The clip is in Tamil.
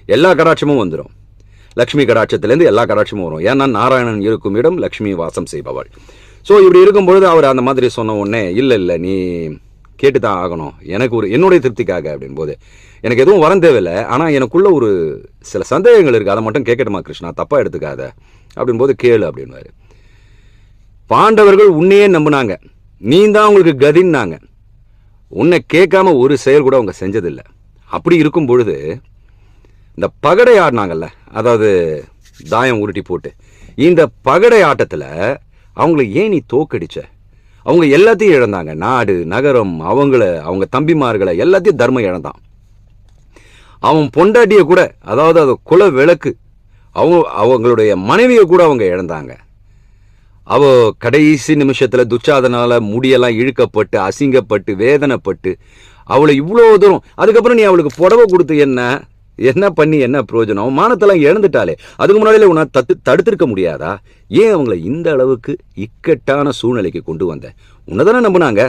எல்லா கடாட்சமும் வந்துடும். லக்ஷ்மி கடாட்சத்திலேருந்து எல்லா கடாட்சமும் வரும். ஏன்னா நாராயணன் இருக்கும் இடம் லக்ஷ்மி வாசம் செய்பவள். ஸோ இப்படி இருக்கும்பொழுது அவர் அந்த மாதிரி சொன்ன உடனே இல்லை நீ கேட்டு தான் ஆகணும், எனக்கு என்னுடைய திருப்திக்காக அப்படின் போது, எனக்கு எதுவும் வரம் தேவையில்லை, ஆனால் எனக்குள்ள ஒரு சில சந்தேகங்கள் இருக்குது, அதை மட்டும் கேட்கட்டுமா கிருஷ்ணா, தப்பாக எடுத்துக்காத அப்படின் போது கேளு அப்படின்வாரு. பாண்டவர்கள் உன்னையே நம்பினாங்க, நீ தான் உங்களுக்கு கதின்னாங்க, உன்னை கேட்காம ஒரு செயல் கூட அவங்க செஞ்சதில்லை. அப்படி இருக்கும் பொழுது இந்த பகடை ஆடினாங்கல்ல, அதாவது தாயம் உருட்டி போட்டு, இந்த பகடை ஆட்டத்தில் அவங்கள ஏன் நீ தோக்கடிச்ச? அவங்க எல்லாத்தையும் இழந்தாங்க, நாடு நகரம், அவங்க தம்பிமார்களை எல்லாத்தையும் தர்மம் இழந்தான். அவன் பொண்டாட்டிய கூட, அதாவது அது குல விளக்கு, அவங்களுடைய மனைவியை கூட அவங்க இழந்தாங்க. கடைசி நிமிஷத்துல துச்சாதனால முடியெல்லாம் இழுக்கப்பட்டு அசிங்கப்பட்டு வேதனைப்பட்டு அவளை இவ்வளோ தூரம், அதுக்கப்புறம் நீ அவளுக்கு புடவை கொடுத்து என்ன பண்ணி என்ன பிரயோஜனம்? மானத்தெல்லாம் இழந்துட்டாலே, அதுக்கு முன்னாடியே உன்னை தடுத்திருக்க முடியாதா? ஏன் அவங்கள இந்த அளவுக்கு இக்கட்டான சூழ்நிலைக்கு கொண்டு வந்த? உன்னதானே நம்பினாங்க.